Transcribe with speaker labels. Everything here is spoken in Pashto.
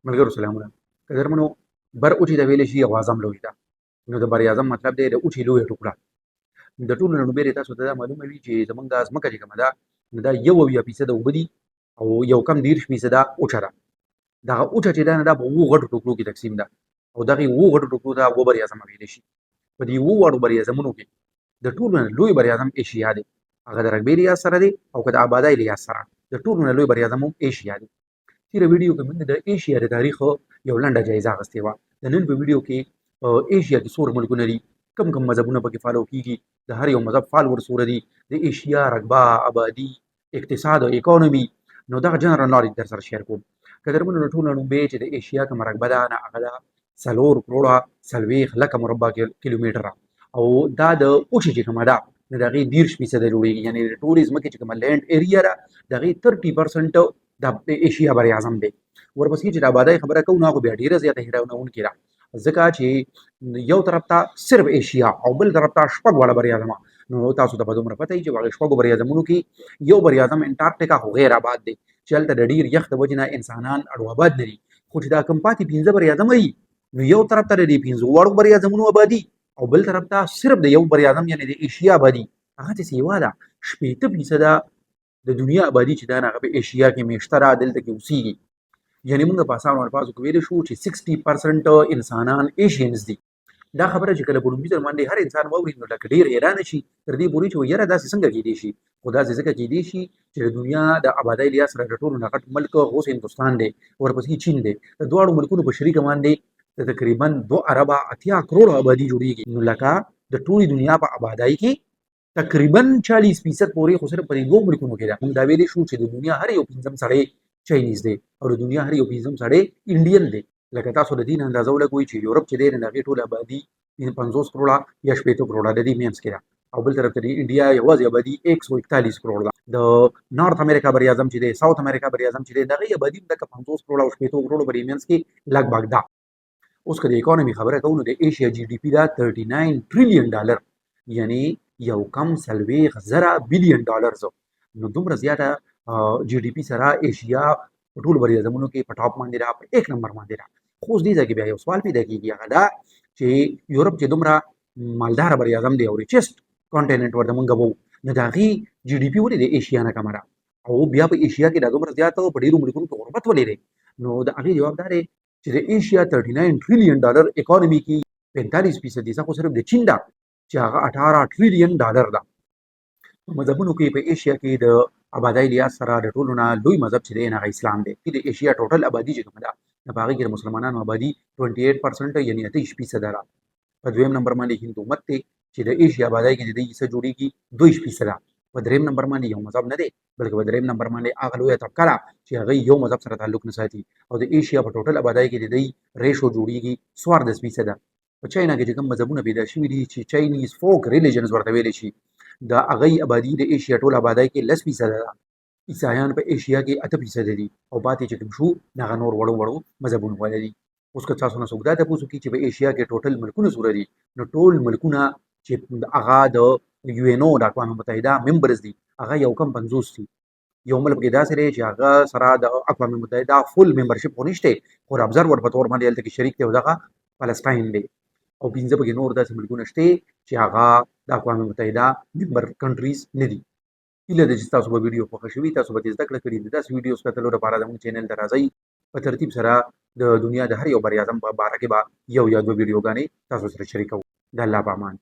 Speaker 1: ملګرو سلامونه. قدرمنو، بر اوچې ته ویلی شي او اعظم لوی ته. نو د بر اعظم مطلب دی د اوچې لویه ټوکړه. د ټولو نه ډېرې تاسو ته دا معلومه وي چې زموږ دا ځمکه چې کومه ده نو دا 1% اوبه دي او یو کم 30% اوچه ده. دغه اوچه چې ده نه دا په 7 غټو ټوکرو کې تقسیم ده او دغې 7 غټو ټوکرو ته 7 بر اعظمه ویلی شي. په دې 7 واړو بر اعظمونو کې د ټولو نه لوی بر اعظم ایشیا دی. هغه د رګبي ریاض سره دی او که د آبادۍ ریاض سره. د ټولو نه لوی بر اعظم هم ایشیا دی. تیره ویډیو کې موږ د ایشیا د تاریخ یو لنډه جایزه اخیستې وه. د نن په ویډیو کې ایشیا کې څومره ملکونه دي، کم کم مذهبونه پکې فالو کیږي، د هر یو مذهب فالوور څومره دي، د ایشیا رقبه، آبادي، اقتصاد او اکانومي، نو دغه جنرال نالج در سره شیر کوم. قدرمنو، د ټولو نه لومړی چې د ایشیا کومه رقبه ده نه هغه ده 4 کروړه 40 لکه مربع کیلومتره او دا د اوچې چې کومه ده نو د هغې 30% جوړېږي. یعنې د ټولې ځمکې چې کومه لینډ ایریا ده د هغې 30% د ایشیا بر اعظم دی. ورپسې چې د آبادۍ خبره کوو نو هغه بیا ډېره زیاته حیرانوونکې ده، ځکه چې یو طرف ته صرف ایشیا او بل طرف ته 6 واړه بر اعظمه. نو تاسو ته به دومره پته وي چې په هغې 6 بر اعظمونو کې یو بر اعظم انټارکټیکا خو غیر آباد دی چې هلته د ډېر یخ د وجې نه انسانان اړو آباد نه دي. خو چې دا کوم پاتې 15 بر اعظمه وي نو یو طرف ته د دې 15 واړو بر اعظمونو آبادي او بل طرف ته صرف د یو بر اعظم یعنې د ایشیا آبادي. هغه چې سیوا ده 80% د دنیا آبادي چې ده نه هغه په ایشیا کې میشته ده، دلته کې اوسېږي. یعنې موږ په اسانو الفاظو کې ویلی شو چې 60% انسانان ایشینز دي. دا خبره چې کله په لومړي ځل باندې هر انسان واوري نو لکه ډېر حیرانه شي تر دې پورې چې یاره داسې څنګه کیدی شي. خو داسې ځکه کیدی شي چې د دنیا د آبادۍ لحاظ سره د ټولو نه غټ ملک اوس هندوستان دی، ورپسې چین دی. د دواړو ملکونو په شریکه باندې د تقریبا 2 اربه 80 کروړه آبادي جوړېږي. نو لکه د ټولې دنیا په آبادۍ کې تقریبا 40% پورې خو صرف په دې 2 ملکونو کې ده. موږ دا ویلی شو چې د دنیا هر یو 5م سړی چاینیز دی او د دنیا هر یو 5م سړی انډین دی. لکه تاسو د دې نه اندازه ولګوئ چې یورپ چې دی نو د هغې ټوله آبادي 50 کروړه یا 80 کروړه د دې منځ کې ده او بل طرف ته د انډیا یوازې آبادي 141 کروړ ده. د نارت امریکا بر اعظم چې دی، ساوث امریکا بر اعظم چې دی، د هغې آبادي هم دغه 50 کروړه او 80 کروړو په دې منځ کې لګبګ ده. اوس که د اکانومي خبره کوو نو د ایشیا جی ډي پي ده 39 ټریلیون ډالر، یعنې یو کم 40,000 بلیون ډالرز. نو دومره زیاته جی ډي پي سره ایشیا په ټولو بر اعظمونو کې په ټاپ باندې ده، په 1 نمبر باندې ده. خو اوس دې ځای کې بیا یو سوال پیدا کېږي، هغه دا چې یورپ چې دومره مالداره بر اعظم دی او ریچست کانټیننټ ورته موږ وو نو د هغې جی ډي پي ولې د ایشیا نه کمه ده او بیا په ایشیا کې دا دومره زیات په ډېرو ملکونو کې غربت ولې دی؟ نو د هغې جواب دا دی چې د ایشیا 39 ټریلیون ډالر اکانومي کې 45% څخه خو صرف د چین ده چې هغه 18 ټریلیون ډالر ده. په مذهبونو کې په ایشیا کې د آبادۍ لحاظ سره د ټولو نه لوی مذهب چې دی هغه اسلام دی. د ایشیا ټوټل آبادي چې کومه ده نو په هغې کې د مسلمانانو آبادي 28% یعنې 28% ده. په 2م نمبر باندې هندو مت دی چې د ایشیا آبادۍ کې د دې حصه جوړېږي 2%. په 3م نمبر باندې یو مذهب نه دی بلکې په 3م نمبر باندې هغه لویه طبقه ده چې هغه یو مذهب سره تعلق نه ساتي او د ایشیا په ټوټل آبادۍ کې د دې ریشو جوړېږي 14%. په چاینا کې چې کوم مذهبونه پیدا شوي دي چې چاینیز فوک ریلیجنز ورته ویلی شي د هغې آبادي د ایشیا ټول آبادۍ کې 10% ده. عیسایان په ایشیا کې 8% دي او پاتې چې کوم شو هغه نور وړو مذهبونه والا دي. اوس که تاسو نه څوک دا تپوس وکړي چې په ایشیا کې ټوټل ملکونه څومره دي نو ټول ملکونه چې هغه د یو این او د اقوام متحده ممبرز دي هغه یو کم 50 دي. یو ملک کې داسې دی چې هغه سره د اقوام متحده فل ممبرشپ خو نشته خو د ابزرور په طور باندې هلته کې شریک دی او دغه فلسطین دی او 15 پکې نور داسې ملکونه شته چې هغه د اقوام متحده ممبر کنټریز نه دي. هیله ده چې تاسو به ویډیو خوښه شوي، تاسو به زده کړه کړي. د داسې ویډیوز کتلو لپاره زموږ چینل ته راځئ. په ترتیب سره د دنیا د هر یو بر اعظم په باره کې به یو یا 2 ویډیوګانې تاسو سره شریکوو. د الله په امان.